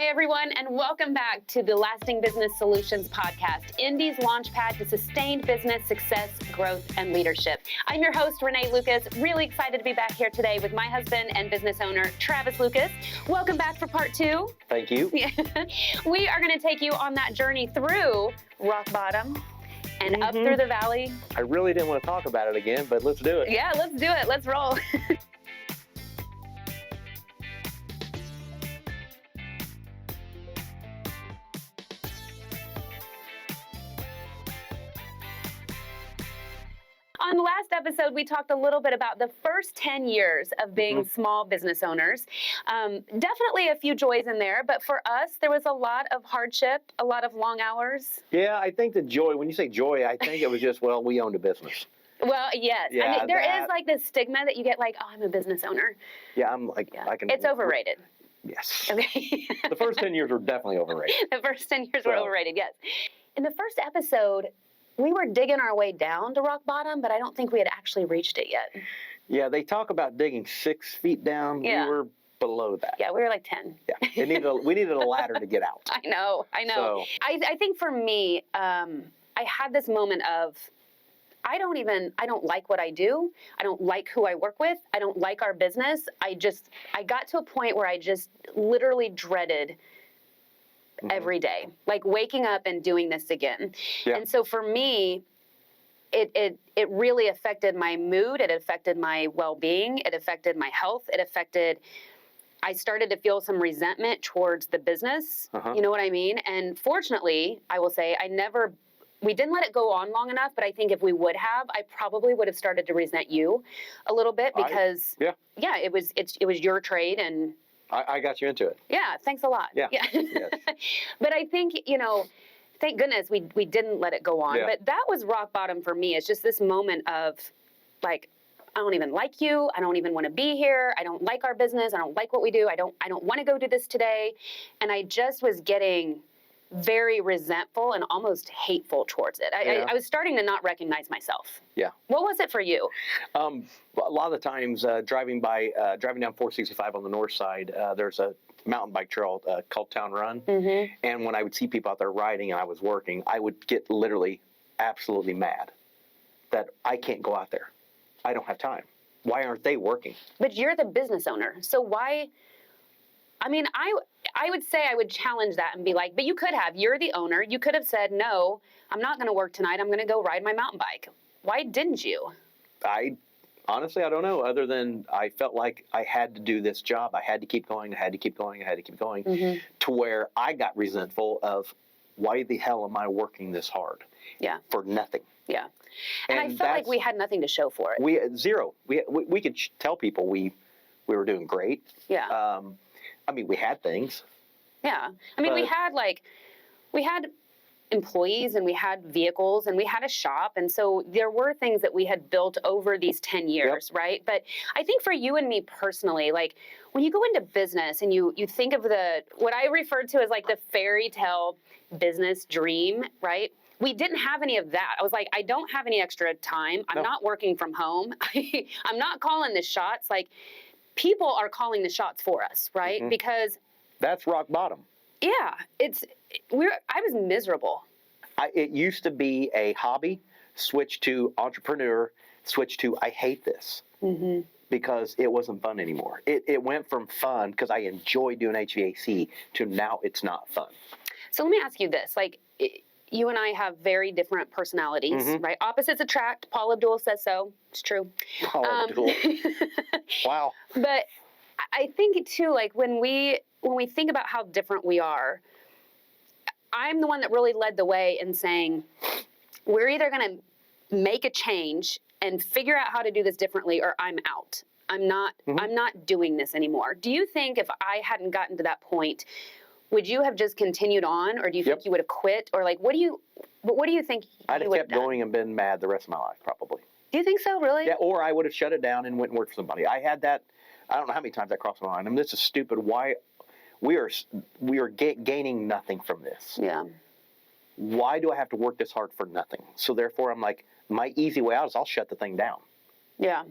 Hi, everyone, and welcome back to the Lasting Business Solutions podcast, Indy's launchpad to sustained business success, growth, and leadership. I'm your host, Renee Lucas. Really excited to be back here today with my husband and business owner, Travis Lucas. Welcome back for part two. Thank you. We are going to take you on that journey through rock bottom and up through the valley. I really didn't want to talk about it again, but let's do it. Yeah, let's do it. Let's roll. On the last episode, we talked a little bit about the first 10 years of being small business owners. Definitely a few joys in there, but for us, there was a lot of hardship, a lot of long hours. Yeah, I think the joy, when you say joy, I think it was just, well, we owned a business. Well, yes. Yeah, I mean, there is like this stigma that you get like, oh, I'm a business owner. Yeah, I'm like, I can. It's overrated. Yes. Okay. The first 10 years were definitely overrated. The first 10 years were overrated, yes. In the first episode, we were digging our way down to rock bottom, but I don't think we had actually reached it yet. Yeah, they talk about digging 6 feet down. Yeah. We were below that. Yeah, we were like 10. Yeah, we needed a ladder to get out. I know. So, I think for me, I had this moment of, I don't like what I do. I don't like who I work with. I don't like our business. I got to a point where I just literally dreaded every day, like waking up and doing this again. Yeah. And so for me, it really affected my mood. It affected my well-being. It affected my health. I started to feel some resentment towards the business. You know what I mean? And fortunately, I will say, we didn't let it go on long enough, but I think if we would have, I probably would have started to resent you a little bit because it was your trade, and I got you into it. Yeah, thanks a lot. Yeah. Yes. But I think, thank goodness we didn't let it go on. Yeah. But that was rock bottom for me. It's just this moment of like, I don't even like you. I don't even want to be here. I don't like our business. I don't like what we do. I don't want to go do this today. And I just was getting very resentful and almost hateful towards it. I was starting to not recognize myself. Yeah. What was it for you? A lot of the times driving down 465 on the north side, there's a mountain bike trail called Town Run. And when I would see people out there riding and I was working, I would get literally absolutely mad that I can't go out there. I don't have time. Why aren't they working? But you're the business owner. So why? I mean, I would say I would challenge that and be like, but you could have. You're the owner. You could have said, no, I'm not going to work tonight. I'm going to go ride my mountain bike. Why didn't you? Honestly, I don't know, other than I felt like I had to do this job. I had to keep going. To where I got resentful of, why the hell am I working this hard? Yeah. For nothing. Yeah. And I felt like we had nothing to show for it. Zero. We could tell people we were doing great. Yeah. I mean, we had things. Yeah. I mean, we had employees and we had vehicles and we had a shop. And so there were things that we had built over these 10 years, right? But I think for you and me personally, like when you go into business and you think of what I refer to as like the fairy tale business dream, right? We didn't have any of that. I was like, I don't have any extra time. I'm not working from home. I'm not calling the shots. Like, people are calling the shots for us, right? Because that's rock bottom. Yeah, I was miserable. It used to be a hobby, switch to entrepreneur, switch to I hate this because it wasn't fun anymore. It went from fun because I enjoy doing HVAC to now it's not fun. So let me ask you this, like. You and I have very different personalities, right? Opposites attract. Paul Abdul says so. It's true. Paul Abdul. Wow. But I think too, like when we think about how different we are, I'm the one that really led the way in saying, we're either going to make a change and figure out how to do this differently, or I'm out. I'm not doing this anymore. Do you think if I hadn't gotten to that point, would you have just continued on, or do you think you would have quit, or like what do you think? I'd have kept going and been mad the rest of my life, probably. Do you think so, really? Yeah, or I would have shut it down and went and worked for somebody. I had that. I don't know how many times that crossed my mind. I mean, this is stupid. Why we are gaining nothing from this? Yeah. Why do I have to work this hard for nothing? So therefore, I'm like, my easy way out is I'll shut the thing down. Yeah.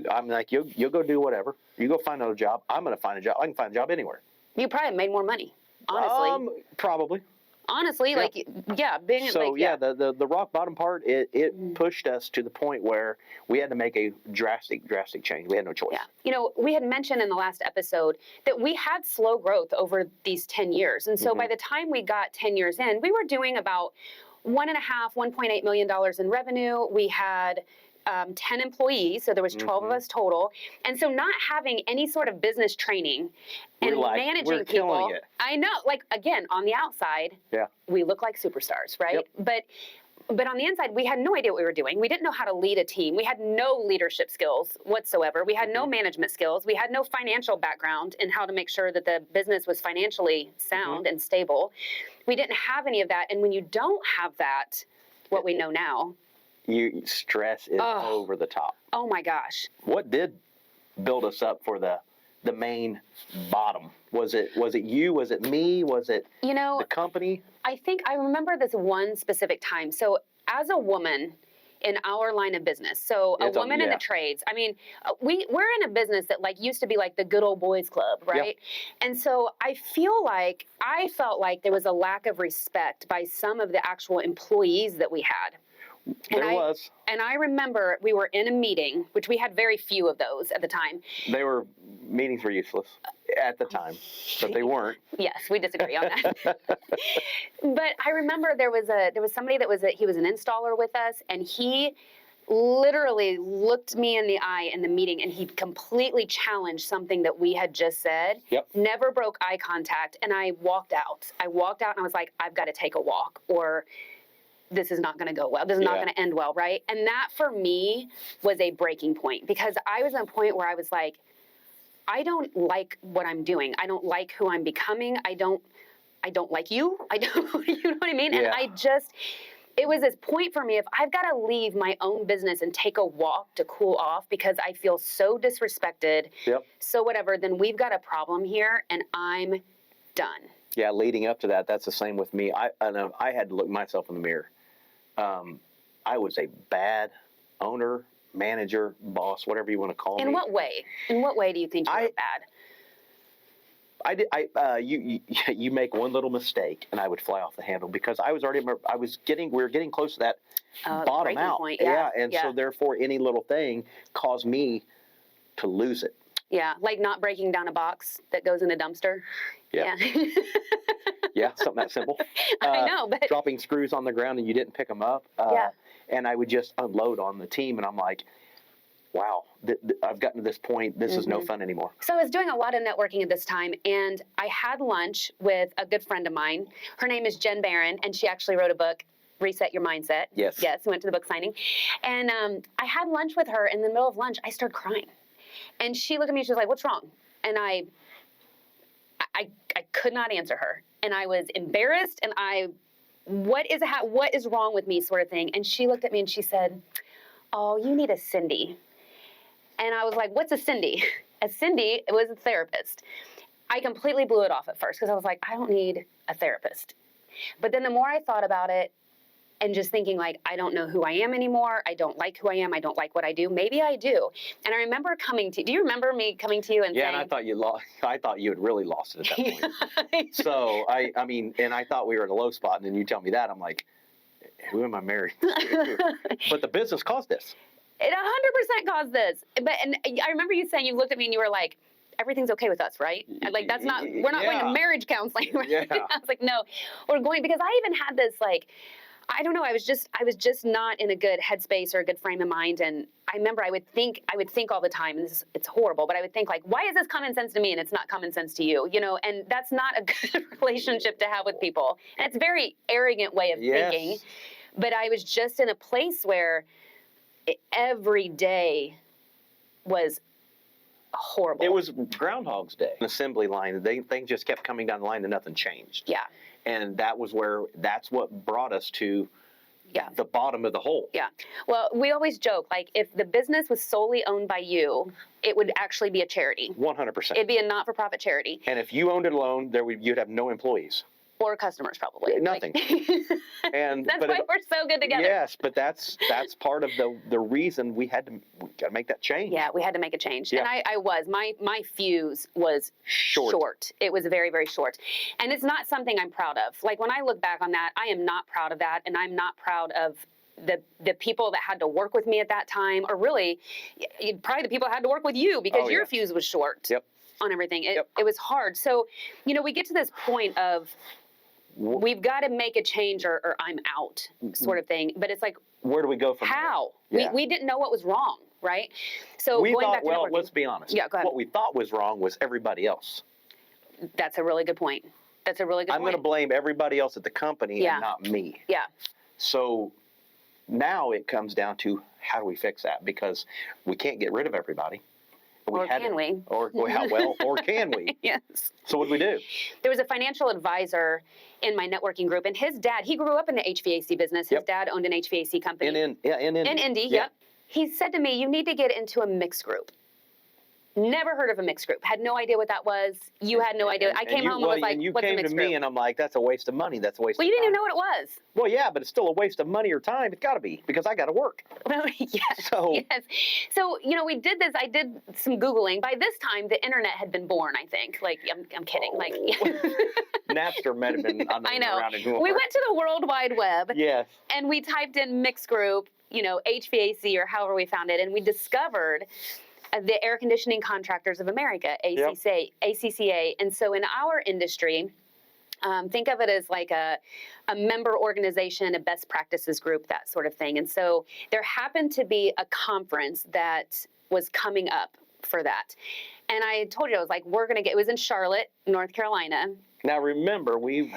I'm like, you'll go do whatever. You go find another job. I'm going to find a job. I can find a job anywhere. You probably made more money. Honestly. Probably. Honestly, Yeah. like, yeah, being So like, yeah. the rock bottom part, it pushed us to the point where we had to make a drastic change. We had no choice. Yeah. You know, we had mentioned in the last episode that we had slow growth over these 10 years. And so by the time we got 10 years in, we were doing about $1.8 million in revenue. We had 10 employees, so there was 12 of us total. And so not having any sort of business training and managing people. I know, like, again, on the outside, we look like superstars, right? Yep. But on the inside, we had no idea what we were doing. We didn't know how to lead a team. We had no leadership skills whatsoever. We had no management skills. We had no financial background in how to make sure that the business was financially sound and stable. We didn't have any of that. And when you don't have that, what we know now, stress is over the top. Oh my gosh. What did build us up for the main bottom? Was it you? Was it me? Was it the company? I think I remember this one specific time. So as a woman in our line of business, so a woman in the trades, I mean, we're in a business that like used to be like the good old boys club, right? Yeah. And so I felt like there was a lack of respect by some of the actual employees that we had. And I remember we were in a meeting, which we had very few of those at the time. Meetings were useless at the time, but they weren't. Yes, we disagree on that. But I remember there was somebody he was an installer with us, and he literally looked me in the eye in the meeting, and he completely challenged something that we had just said. Yep. Never broke eye contact, and I walked out. And I was like, I've got to take a walk, or this is not going to go well. This is not going to end well, right? And that for me was a breaking point, because I was at a point where I was like, I don't like what I'm doing. I don't like who I'm becoming. I don't like you. You know what I mean? Yeah. And it was this point for me, if I've got to leave my own business and take a walk to cool off because I feel so disrespected, so whatever, then we've got a problem here and I'm done. Yeah, leading up to that, that's the same with me. I had to look myself in the mirror. I was a bad owner, manager, boss, whatever you want to call me. In what way? In what way do you think you were bad? You make one little mistake and I would fly off the handle, because we were getting close to that bottom out. Point. So therefore any little thing caused me to lose it. Yeah, like not breaking down a box that goes in a dumpster. Yeah. Yeah, something that simple. I know, but dropping screws on the ground and you didn't pick them up. And I would just unload on the team, and I'm like, wow, I've gotten to this point. This is no fun anymore. So I was doing a lot of networking at this time, and I had lunch with a good friend of mine. Her name is Jen Barron, and she actually wrote a book, Reset Your Mindset. Yes. Yes, we went to the book signing. And I had lunch with her. In the middle of lunch, I started crying. And she looked at me, she was like, what's wrong? And I could not answer her. And I was embarrassed, and what is wrong with me, sort of thing. And she looked at me and she said, oh, you need a Cindy. And I was like, what's a Cindy? A Cindy was a therapist. I completely blew it off at first, because I was like, I don't need a therapist. But then the more I thought about it, and just thinking like, I don't know who I am anymore. I don't like who I am. I don't like what I do. Maybe I do. And I remember do you remember me coming to you and saying? Yeah, and I thought you had really lost it at that point. So I mean, and I thought we were at a low spot, and then you tell me that, I'm like, who am I married to? But the business caused this. It 100% caused this. And I remember you saying, you looked at me and you were like, everything's okay with us, right? And like, we're not going to marriage counseling. Right? Yeah. I was like, no, we're going, because I even had this like, I don't know. I was just not in a good headspace or a good frame of mind. And I remember I would think all the time, and it's horrible, but I would think like, why is this common sense to me and it's not common sense to you? And that's not a good relationship to have with people. And it's a very arrogant way of thinking. But I was just in a place where every day was horrible. It was Groundhog's Day. An assembly line, things just kept coming down the line and nothing changed. Yeah. And that's what brought us to the bottom of the hole. Yeah. Well, we always joke, like, if the business was solely owned by you, it would actually be a charity. 100%. It'd be a not-for-profit charity. And if you owned it alone, you'd have no employees. Or customers, probably. Nothing. And that's why we're so good together. Yes, but that's part of the reason we got to make that change. Yeah, we had to make a change. Yeah. And I was. My fuse was short. It was very, very short. And it's not something I'm proud of. Like, when I look back on that, I am not proud of that. And I'm not proud of the people that had to work with me at that time, or really, probably the people that had to work with you, because your fuse was short on everything. It was hard. So, we get to this point of, we've got to make a change or I'm out, sort of thing. But it's like, where do we go from how? Yeah. We didn't know what was wrong, right? So we going thought, back to networking, let's be honest. Yeah, go ahead. What we thought was wrong was everybody else. That's a really good point. I'm going to blame everybody else at the company and not me. Yeah. So now it comes down to, how do we fix that? Because we can't get rid of everybody. Or can we? Or can we? Yes. So what did we do? There was a financial advisor in my networking group, and his dad, he grew up in the HVAC business. His dad owned an HVAC company. In Indy. Yep. He said to me, you need to get into a mixed group. Never heard of a mixed group. Had no idea what that was. You had no idea. I came home and was like, and you what's a came mixed to group? me and I'm like, that's a waste of money. That's a waste of time. Well, you didn't even know what it was. Well, yeah, but it's still a waste of money or time. It's got to be, because I got to work. Yes. So, yes. So, we did this. I did some Googling. By this time, the internet had been born, I think. Like, I'm kidding. Oh. Like, Napster might have been I know. around anymore. We went to the World Wide Web. Yes. And we typed in mixed group, HVAC, or however we found it, and we discovered the Air Conditioning Contractors of America, ACCA. And so in our industry, think of it as like a member organization, a best practices group, that sort of thing. And so there happened to be a conference that was coming up for that. And I told you, I was like, it was in Charlotte, North Carolina. Now remember, we'd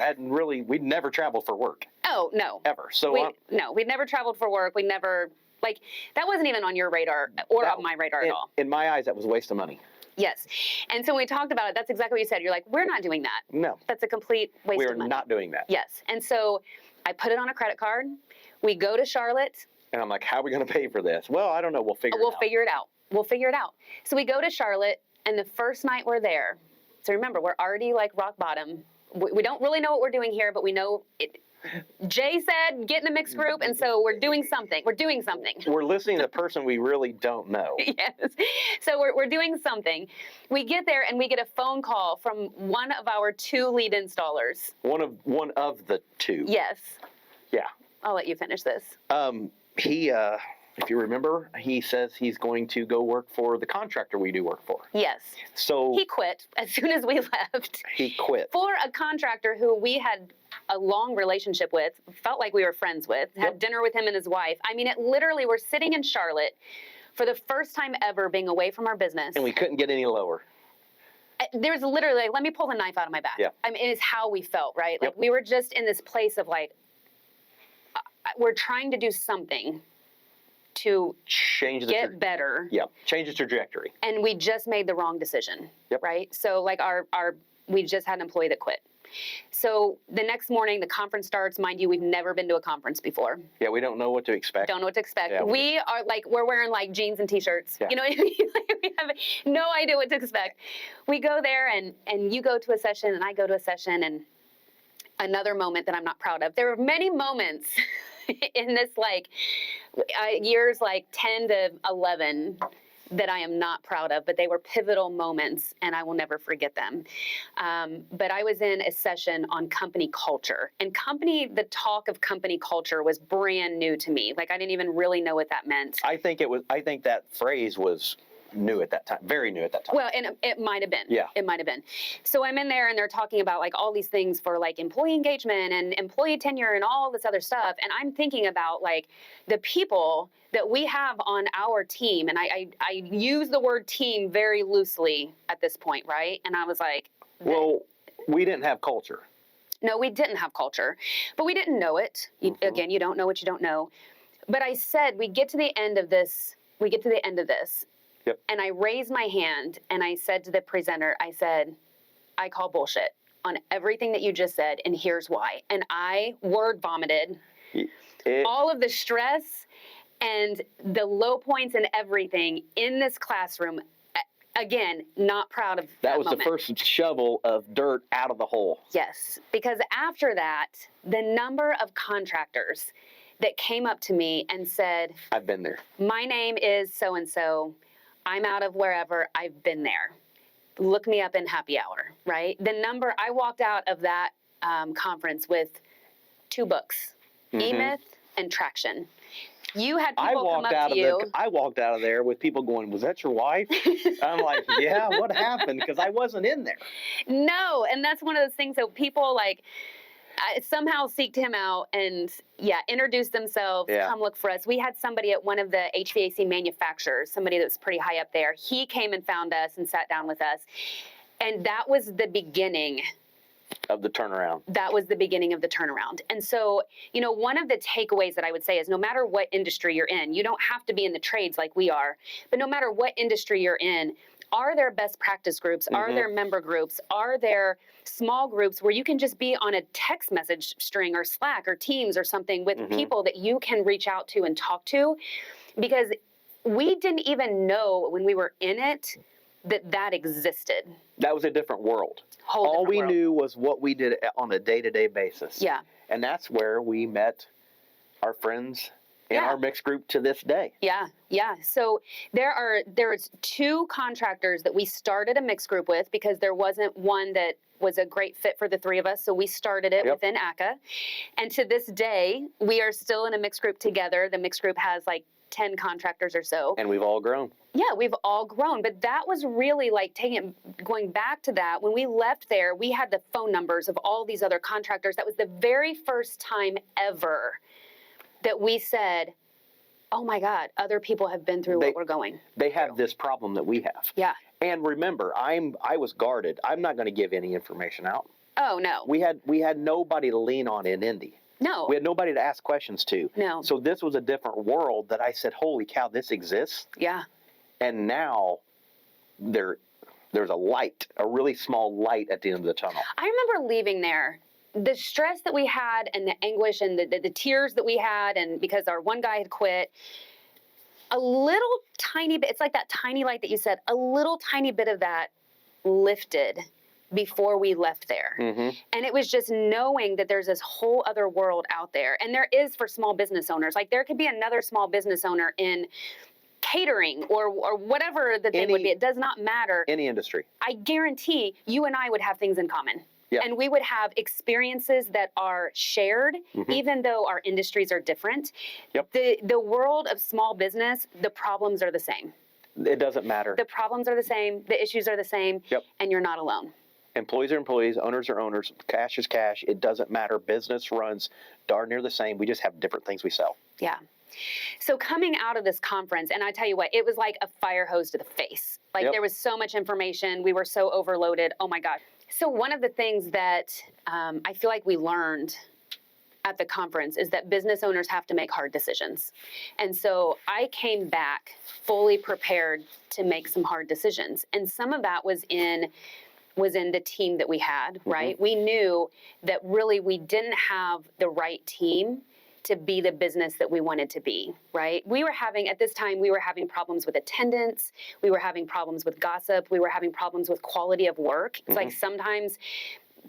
never traveled for work. Oh, no. Ever. So we'd never traveled for work. We never, that wasn't even on your radar or on my radar at all. In my eyes, that was a waste of money. Yes. And so when we talked about it, that's exactly what you said. You're like, we're not doing that. No. That's a complete waste of money. We're not doing that. Yes. And so I put it on a credit card. We go to Charlotte. And I'm like, how are we going to pay for this? Well, I don't know. We'll figure it out. We'll figure it out. So we go to Charlotte, and the first night we're there. So remember, we're already like rock bottom. We don't really know what we're doing here, but we know it. Jay said, get in a mixed group, and so we're doing something. We're listening to the person we really don't know. Yes. So we're doing something. We get there, and we get a phone call from one of our 2 lead installers. One of the 2. Yes. Yeah. I'll let you finish this. If you remember, he says he's going to go work for the contractor we do work for. Yes. So he quit as soon as we left. He quit. For a contractor who we had a long relationship with, felt like we were friends with, had dinner with him and his wife. I mean, it literally, we're sitting in Charlotte for the first time ever being away from our business. And we couldn't get any lower. There's literally, let me pull the knife out of my back. Yeah. I mean, it's how we felt, right? Like, we were just in this place of we're trying to do something to get better. Yeah, change the trajectory. And we just made the wrong decision, right? So we just had an employee that quit. So the next morning, the conference starts. Mind you, we've never been to a conference before. Yeah, we don't know what to expect. Yeah, we are we're wearing jeans and t-shirts. Yeah. You know what I mean? We have no idea what to expect. We go there, and you go to a session, and I go to a session, and another moment that I'm not proud of. There are many moments in this years 10 to 11 that I am not proud of, but they were pivotal moments, and I will never forget them. But I was in a session on company culture, and the talk of company culture was brand new to me. I didn't even really know what that meant. I think that phrase was new at that time, very new at that time. Well, and it might have been. Yeah. It might have been. So I'm in there, and they're talking about all these things for employee engagement and employee tenure and all this other stuff. And I'm thinking about the people that we have on our team. And I use the word team very loosely at this point, right? And I was like, well, we didn't have culture. No, we didn't have culture, but we didn't know it. Again, you don't know what you don't know. But I said, we get to the end of this. Yep. And I raised my hand, and I said to the presenter, I said, I call bullshit on everything that you just said, and here's why. And I word vomited all of the stress and the low points and everything in this classroom again, not proud of that was moment. the first shovel of dirt out of the hole. Yes, because after that, the number of contractors that came up to me and said, I've been there. My name is so-and-so. I'm out of wherever. I've been there. Look me up in happy hour, right? I walked out of that conference with 2 books, E-Myth and Traction. You had people come up to you. I walked out of there with people going, was that your wife? I'm like, yeah, what happened? Because I wasn't in there. No, and that's one of those things that people like somehow seeked him out and introduced themselves, come look for us. We had somebody at one of the HVAC manufacturers, somebody that's pretty high up there. He came and found us and sat down with us. And that was the beginning of the turnaround. That was the beginning of the turnaround. And so, one of the takeaways that I would say is no matter what industry you're in, you don't have to be in the trades like we are, but no matter what industry you're in, are there best practice groups? Are there member groups? Are there small groups where you can just be on a text message string or Slack or Teams or something with people that you can reach out to and talk to? Because we didn't even know when we were in it that existed. That was a different world. All we knew was what we did on a day-to-day basis. Yeah. And that's where we met our friends in our mixed group to this day. Yeah. So there's 2 contractors that we started a mixed group with because there wasn't one that was a great fit for the 3 of us. So we started it within ACA. And to this day, we are still in a mixed group together. The mixed group has like 10 contractors or so. And we've all grown. Yeah, we've all grown. But that was really like going back to that. When we left there, we had the phone numbers of all these other contractors. That was the very first time ever that we said, oh my God, other people have been through what we're going. They have this problem that we have. Yeah. And remember, I was guarded. I'm not going to give any information out. Oh, no. We had nobody to lean on in Indy. No. We had nobody to ask questions to. No. So this was a different world that I said, holy cow, this exists. Yeah. And now there's a light, a really small light at the end of the tunnel. I remember leaving there. The stress that we had and the anguish and the tears that we had, and because our one guy had quit, a little tiny bit, it's like that tiny light that you said, a little tiny bit of that lifted before we left there. And it was just knowing that there's this whole other world out there. And there is for small business owners. Like there could be another small business owner in catering or whatever the thing would be. It does not matter. Any industry. I guarantee you and I would have things in common. Yeah. And we would have experiences that are shared, even though our industries are different. Yep. The world of small business, the problems are the same. It doesn't matter. The problems are the same. The issues are the same. Yep. And you're not alone. Employees are employees. Owners are owners. Cash is cash. It doesn't matter. Business runs darn near the same. We just have different things we sell. Yeah. So coming out of this conference, and I tell you what, it was like a fire hose to the face. Like there was so much information. We were so overloaded. Oh my God. So one of the things that I feel like we learned at the conference is that business owners have to make hard decisions. And so I came back fully prepared to make some hard decisions. And some of that was in the team that we had, right? We knew that really we didn't have the right team to be the business that we wanted to be, right? At this time, we were having problems with attendance. We were having problems with gossip. We were having problems with quality of work. It's like sometimes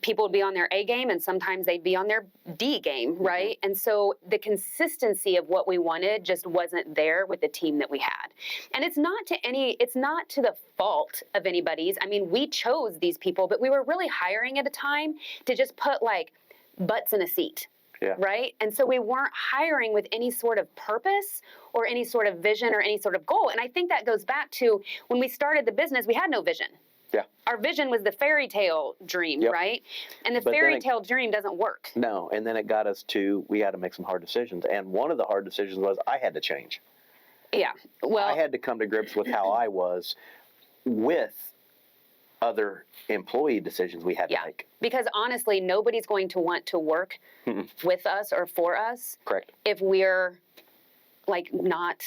people would be on their A game and sometimes they'd be on their D game, right? And so the consistency of what we wanted just wasn't there with the team that we had. And it's not to the fault of anybody's. I mean, we chose these people, but we were really hiring at a time to just put like butts in a seat. Yeah. Right? And so we weren't hiring with any sort of purpose or any sort of vision or any sort of goal. And I think that goes back to when we started the business, we had no vision. Yeah. Our vision was the fairy tale dream, right? And the fairy tale dream doesn't work. No. And then it got us to, we had to make some hard decisions. And one of the hard decisions was I had to change. Yeah. Well, I had to come to grips with how I was with other employee decisions we had to make. Because honestly, nobody's going to want to work with us or for us. Correct. If we're like not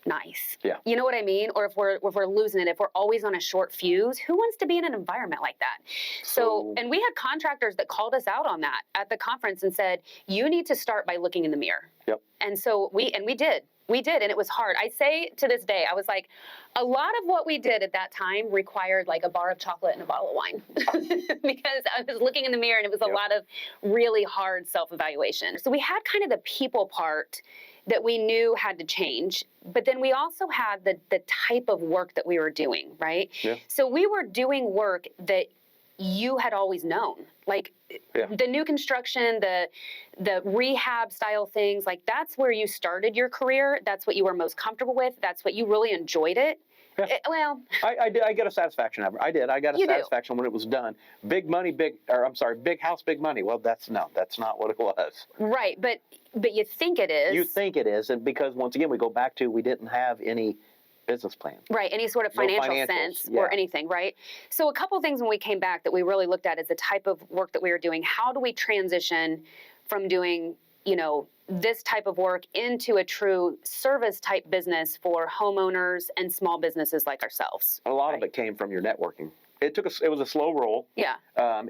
nice. Yeah. You know what I mean? Or if we're losing it, if we're always on a short fuse, who wants to be in an environment like that? So and we had contractors that called us out on that at the conference and said, you need to start by looking in the mirror. Yep. And so we did. We did, and it was hard. I say to this day, I was like, a lot of what we did at that time required like a bar of chocolate and a bottle of wine because I was looking in the mirror and it was a lot of really hard self-evaluation. So we had kind of the people part that we knew had to change, but then we also had the type of work that we were doing, right? Yeah. So we were doing work that you had always known, like the new construction, the rehab style things, like that's where you started your career. That's what you were most comfortable with. That's what you really enjoyed it. Yeah. I did. I got a satisfaction out of it. I did. I got a satisfaction when it was done. Big money, big house, big money. Well, that's not what it was. Right, but you think it is. You think it is, and because once again we go back to we didn't have any business plan. Right, any sort of financial sense or anything, right? So a couple things when we came back that we really looked at is the type of work that we were doing. How do we transition from doing, this type of work into a true service type business for homeowners and small businesses like ourselves? A lot of it came from your networking. It was a slow roll. Yeah.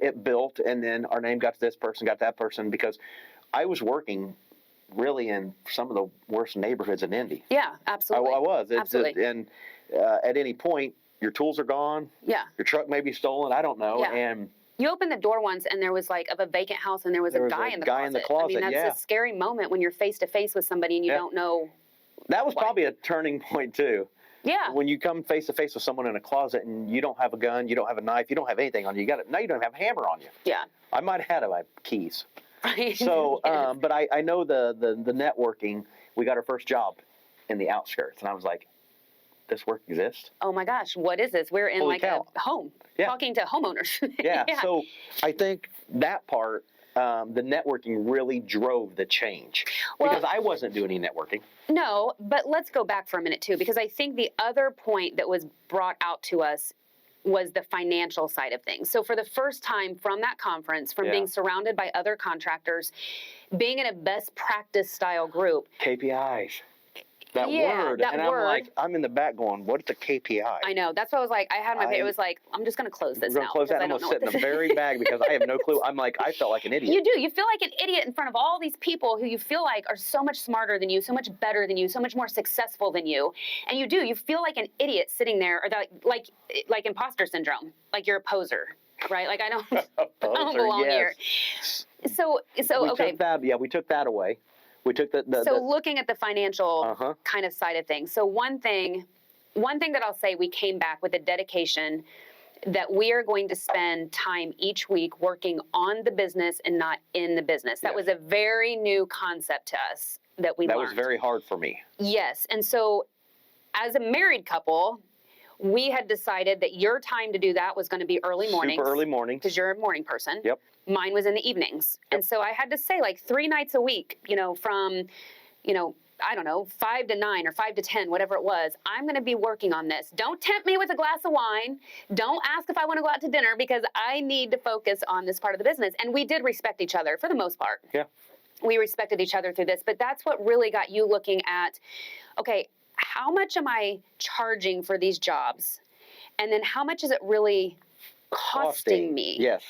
It built, and then our name got to this person, got that person, because I was working really in some of the worst neighborhoods in Indy. Yeah, absolutely. I was. Absolutely. And at any point, your tools are gone. Yeah. Your truck may be stolen. I don't know. Yeah. And you opened the door once, and there was like of a vacant house, and there was a guy in the closet. I mean, that's a scary moment when you're face to face with somebody and you don't know. That was probably a turning point too. Yeah. When you come face to face with someone in a closet and you don't have a gun, you don't have a knife, you don't have anything on you. Now you don't have a hammer on you. Yeah. I might have had my keys. Right. So, but I know the networking. We got our first job in the outskirts, and I was like, this work exists? Oh my gosh, what is this? We're in a home talking to homeowners. Yeah. So I think that part, the networking really drove the change because I wasn't doing any networking. No, but let's go back for a minute too, because I think the other point that was brought out to us was the financial side of things. So for the first time from that conference, from being surrounded by other contractors, being in a best practice style group. KPIs. That word. And I'm in the back going, what's a KPI? I know. That's what I was like. I had my, it was like, I'm just going to close this now. Close that. I'm going to sit in the very back because I have no clue. I'm like, I felt like an idiot. You do. You feel like an idiot in front of all these people who you feel like are so much smarter than you, so much better than you, so much more successful than you. And you do. You feel like an idiot sitting there, or like imposter syndrome, like you're a poser, right? Like I don't belong here. So okay. We took that away. We took looking at the financial kind of side of things. So one thing that I'll say, we came back with a dedication that we are going to spend time each week working on the business and not in the business. That was a very new concept to us that we learned. That was very hard for me. Yes. And so as a married couple, we had decided that your time to do that was going to be early mornings. Super early mornings. Because you're a morning person. Yep. Mine was in the evenings. Yep. And so I had to say like 3 nights a week, from, I don't know, 5 to 9 or 5 to 10, whatever it was, I'm going to be working on this. Don't tempt me with a glass of wine. Don't ask if I want to go out to dinner because I need to focus on this part of the business. And we did respect each other for the most part. Yeah. We respected each other through this. But that's what really got you looking at, okay, how much am I charging for these jobs? And then how much is it really costing me? Yes.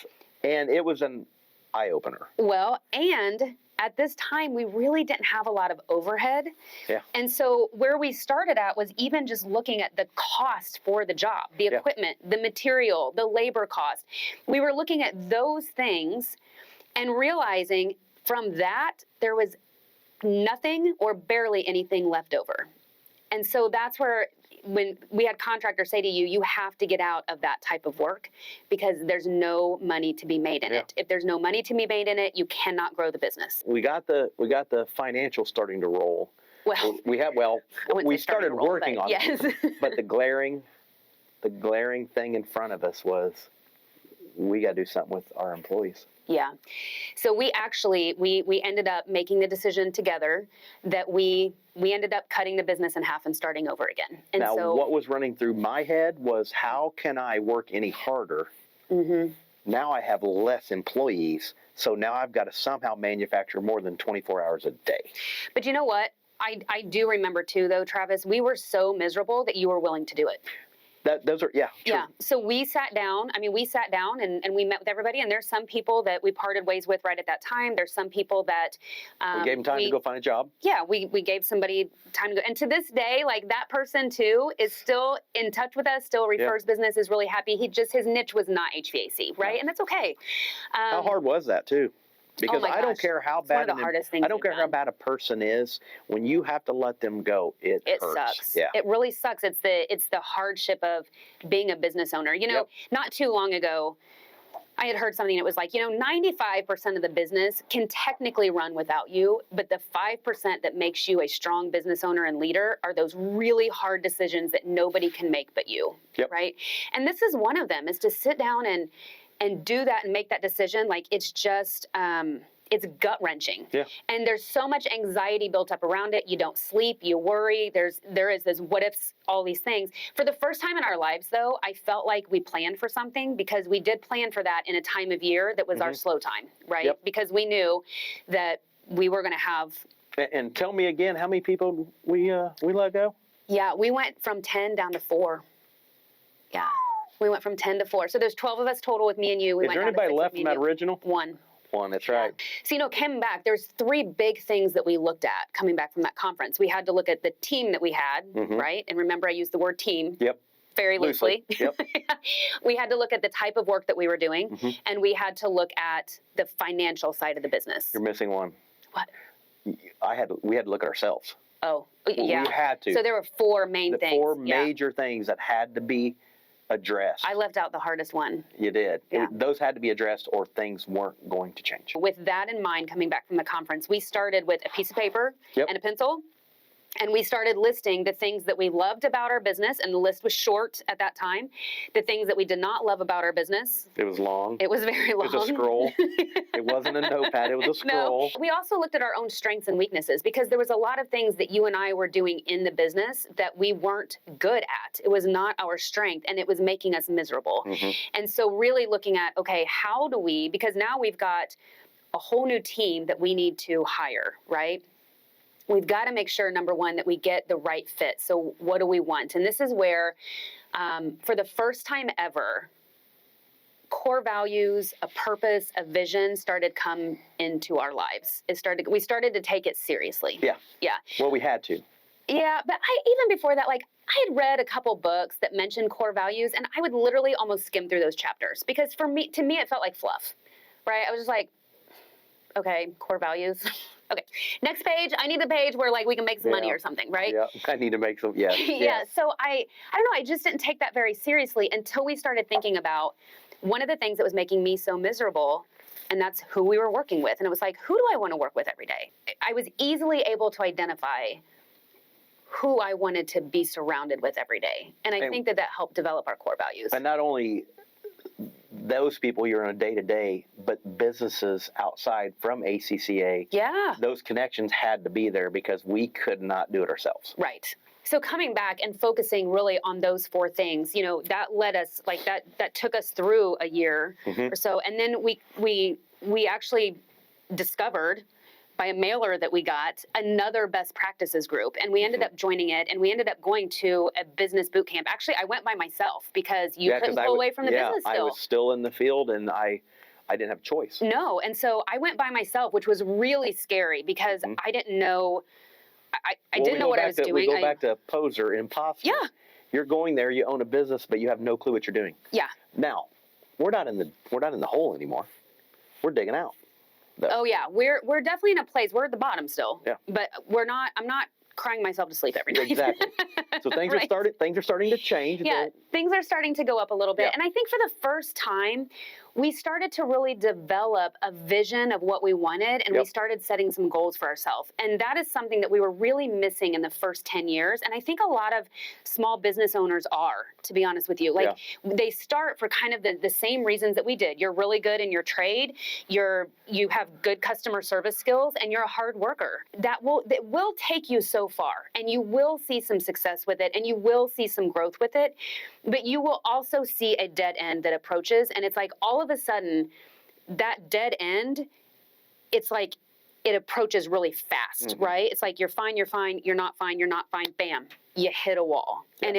And it was an eye-opener. Well, and at this time, we really didn't have a lot of overhead. Yeah. And so where we started at was even just looking at the cost for the job, the equipment, the material, the labor cost. We were looking at those things and realizing from that, there was nothing or barely anything left over. And so that's where, when we had contractors say to you, you have to get out of that type of work because there's no money to be made in it. If there's no money to be made in it, you cannot grow the business. We got the financial starting to roll. Well, we started working on it. But the glaring thing in front of us was we got to do something with our employees. Yeah. So we actually, we ended up making the decision together that we ended up cutting the business in half and starting over again. And now, what was running through my head was, how can I work any harder? Mm-hmm. Now I have less employees, so now I've got to somehow manufacture more than 24 hours a day. But you know what? I do remember too, though, Travis, we were so miserable that you were willing to do it. Those are, yeah. True. Yeah. So we sat down. I mean, we sat down and we met with everybody. And there's some people that we parted ways with right at that time. There's some people that we gave them time to go find a job. Yeah, we gave somebody time to go. And to this day, like that person too is still in touch with us, still refers business, is really happy. His niche was not HVAC, right? And that's okay. How hard was that too? Because I don't care how bad I don't care how bad a person is. When you have to let them go, it hurts. Sucks. Yeah. It really sucks. It's the hardship of being a business owner. You know, not too long ago, I had heard something that was like, 95% of the business can technically run without you, but the 5% that makes you a strong business owner and leader are those really hard decisions that nobody can make but you, right? And this is one of them, is to sit down and do that and make that decision. Like, it's just, it's gut wrenching. Yeah. And there's so much anxiety built up around it. You don't sleep, you worry. There is this what ifs, all these things. For the first time in our lives, though, I felt like we planned for something, because we did plan for that in a time of year that was our slow time, right? Yep. Because we knew that we were going to have. And tell me again, how many people we let go? Yeah, we went from 10 down to 4. Yeah. We went from 10 to 4. So there's 12 of us total with me and you. Is there anybody left from that original? One. That's right. So, coming back, there's 3 big things that we looked at coming back from that conference. We had to look at the team that we had, right? And remember, I used the word team. Yep. Very loosely. Yep. We had to look at the type of work that we were doing, and we had to look at the financial side of the business. You're missing one. What? We had to look at ourselves. Oh, yeah. We had to. So there were 4 main things. 4 major things that had to be addressed. I left out the hardest one. You did. Yeah. Those had to be addressed, or things weren't going to change. With that in mind, coming back from the conference, we started with a piece of paper and a pencil. And we started listing the things that we loved about our business, and the list was short at that time. The things that we did not love about our business. It was long. It was very long. It was a scroll. It wasn't a notepad. It was a scroll. No. We also looked at our own strengths and weaknesses, because there was a lot of things that you and I were doing in the business that we weren't good at. It was not our strength, and it was making us miserable. And so really looking at, okay, how do we, because now we've got a whole new team that we need to hire, right? We've got to make sure, number one, that we get the right fit. So what do we want? And this is where, for the first time ever, core values, a purpose, a vision started come into our lives. We started to take it seriously. Yeah. Yeah. Well, we had to. Yeah, but even before that, like, I had read a couple books that mentioned core values, and I would literally almost skim through those chapters, because to me, it felt like fluff, right? I was just like, okay, core values. Okay, next page. I need the page where, like, we can make some money or something, right? Yeah, I need to make some, yeah. So I don't know, I just didn't take that very seriously until we started thinking about one of the things that was making me so miserable, and that's who we were working with. And it was like, who do I want to work with every day? I was easily able to identify who I wanted to be surrounded with every day. And I think that helped develop our core values. And not only those people you're on a day-to-day, but businesses outside from ACCA. Yeah. Those connections had to be there, because we could not do it ourselves. Right. So coming back and focusing really on those 4 things, that led us, like, that took us through a year or so. And then we actually discovered, by a mailer that we got, another best practices group, and we ended up joining it, and we ended up going to a business boot camp. Actually, I went by myself, because you couldn't pull away from the business still. I was still in the field, and I didn't have a choice. No, and so I went by myself, which was really scary, because I didn't know. I didn't know what I was doing. We go back to poser, imposter. Yeah. You're going there. You own a business, but you have no clue what you're doing. Yeah. Now, we're not in the hole anymore. We're digging out. Oh yeah, we're definitely in a place. We're at the bottom still. Yeah. But I'm not crying myself to sleep every night. Exactly. So things are starting to change. Yeah, things are starting to go up a little bit. Yeah. And I think for the first time, we started to really develop a vision of what we wanted, and we started setting some goals for ourselves. And that is something that we were really missing in the first 10 years. And I think a lot of small business owners are, to be honest with you. Like, they start for kind of the same reasons that we did. You're really good in your trade, you have good customer service skills, and you're a hard worker. That will take you so far, and you will see some success with it, and you will see some growth with it. But you will also see a dead end that approaches, and it's like all of a sudden, that dead end, it's like it approaches really fast, right? It's like you're fine, you're not fine, bam, you hit a wall. Yeah. And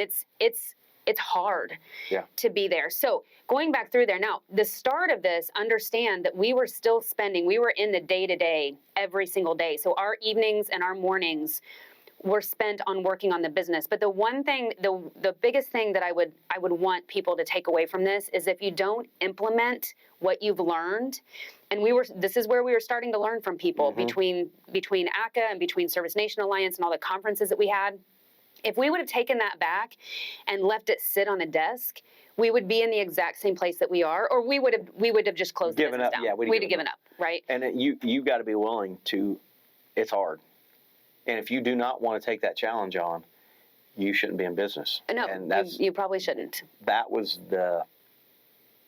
it's hard Yeah. to be there. So going back through there now, the start of this, understand that we were still spending, we were in the day-to-day every single day. So our evenings and our mornings were spent on working on the business. But the one thing, the biggest thing that I would want people to take away from this is if you don't implement what you've learned, and this is where we were starting to learn from people between ACA and between Service Nation Alliance and all the conferences that we had. If we would have taken that back and left it sit on a desk, we would be in the exact same place that we are, or we would have just closed the business down. Yeah, we'd have given up, right? And you got to be willing to. It's hard, and if you do not want to take that challenge on, you shouldn't be in business. No, and you probably shouldn't. That was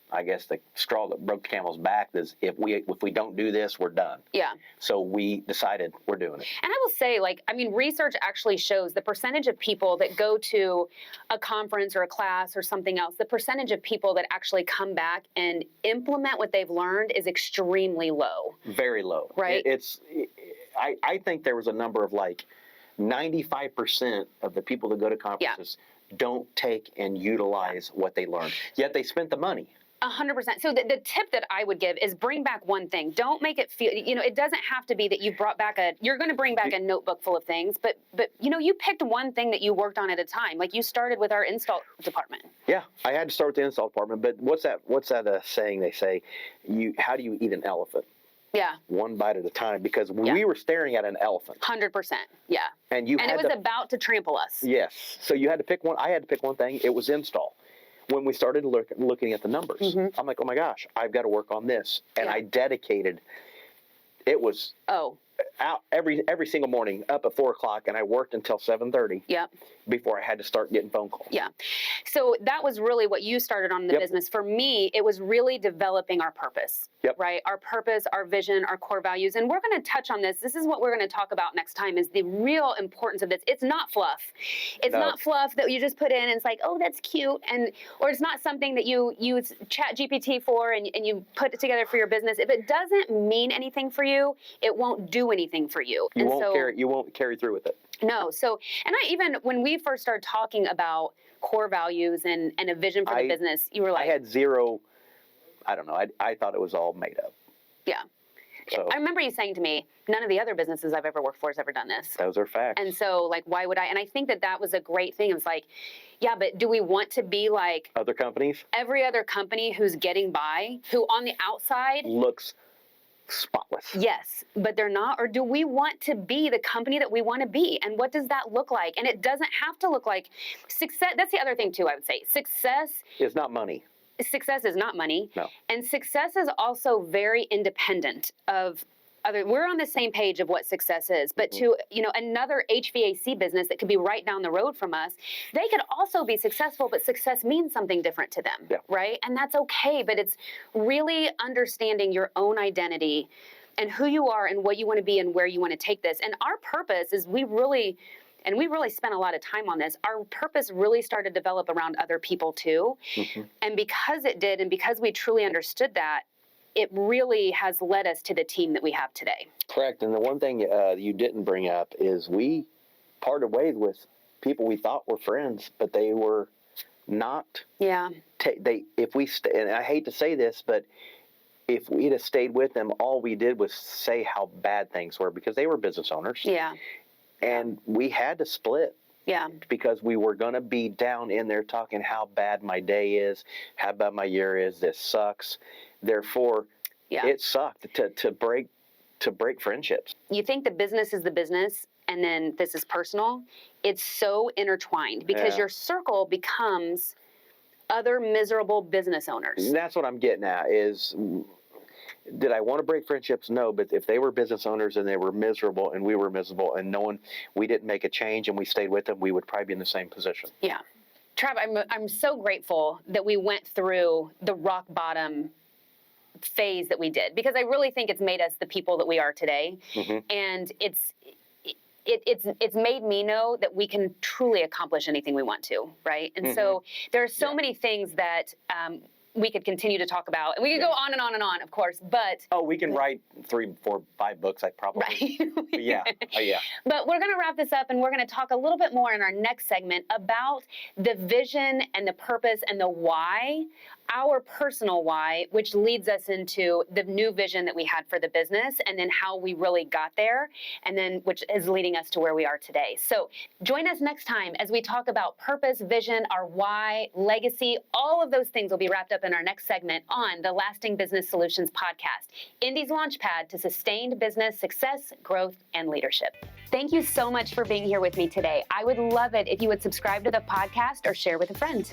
I guess the straw that broke the camel's back is if we don't do this, we're done. Yeah. So we decided we're doing it. And I will say, research actually shows the percentage of people that go to a conference or a class or something else, the percentage of people that actually come back and implement what they've learned is extremely low. Very low. Right. I think there was a number of 95% of the people that go to conferences don't take and utilize what they learned. Yet they spent the money. 100%. So the tip that I would give is bring back one thing. Don't make it feel, it doesn't have to be that you brought back you're going to bring back a notebook full of things, but you picked one thing that you worked on at a time. Like you started with our install department. Yeah, I had to start with the install department, but what's that saying they say, how do you eat an elephant? Yeah. One bite at a time, because we were staring at an elephant. 100%. Yeah. And it was about to trample us. Yes. So you had to pick one. I had to pick one thing. It was install. When we started looking at the numbers, I'm like, oh my gosh, I've got to work on this. And I dedicated, it was out every single morning up at 4:00, and I worked until 7:30. Yep. Before I had to start getting phone calls. Yeah. So that was really what you started on in the business. For me, it was really developing our purpose. Right? Our purpose, our vision, our core values. And we're going to touch on this. This is what we're going to talk about next time, is the real importance of this. It's not fluff. It's not fluff that you just put in and it's like, oh, that's cute. Or it's not something that you use ChatGPT for and you put it together for your business. If it doesn't mean anything for you, it won't do anything for you. You won't carry through with it. No. So, and when we first started talking about core values and a vision for the business, you were like, I had zero, I don't know. I thought it was all made up. Yeah. So, I remember you saying to me, none of the other businesses I've ever worked for has ever done this. Those are facts. And so, why would I? And I think that was a great thing. It was like, yeah, but do we want to be like other companies? Every other company who's getting by, who on the outside looks spotless. Yes, but they're not. Or do we want to be the company that we want to be? And what does that look like? And it doesn't have to look like success. That's the other thing too, I would say. Success is not money. Success is not money. No. And success is also very independent of other. We're on the same page of what success is, but to another HVAC business that could be right down the road from us, they could also be successful, but success means something different to them, right? And that's okay, but it's really understanding your own identity and who you are and what you want to be and where you want to take this. And our purpose is we really spent a lot of time on this. Our purpose really started to develop around other people too. And because it did, and because we truly understood that, it really has led us to the team that we have today. Correct. And the one thing you didn't bring up is we parted ways with people we thought were friends, but they were not. Yeah. And I hate to say this, but if we'd have stayed with them, all we did was say how bad things were, because they were business owners. Yeah. And we had to split. Yeah. Because we were going to be down in there talking how bad my day is, how bad my year is, this sucks. Therefore, it sucked to break friendships. You think the business is the business, and then this is personal. It's so intertwined because your circle becomes other miserable business owners. And that's what I'm getting at is, did I want to break friendships? No, but if they were business owners and they were miserable and we were miserable and we didn't make a change and we stayed with them, we would probably be in the same position. Yeah. Trav, I'm so grateful that we went through the rock bottom phase that we did, because I really think it's made us the people that we are today. And it's made me know that we can truly accomplish anything we want to, right? And so there are so many things that we could continue to talk about. And we could go on and on and on, of course, but. Oh, we can write 3, 4, 5 books, I probably. Right. But yeah. Oh, yeah. But we're going to wrap this up, and we're going to talk a little bit more in our next segment about the vision and the purpose and the why, our personal why, which leads us into the new vision that we had for the business, and then how we really got there, and then which is leading us to where we are today. So join us next time as we talk about purpose, vision, our why, legacy. All of those things will be wrapped up in our next segment on the Lasting Business Solutions podcast, Indy's launchpad to sustained business success, growth, and leadership. Thank you so much for being here with me today. I would love it if you would subscribe to the podcast or share with a friend.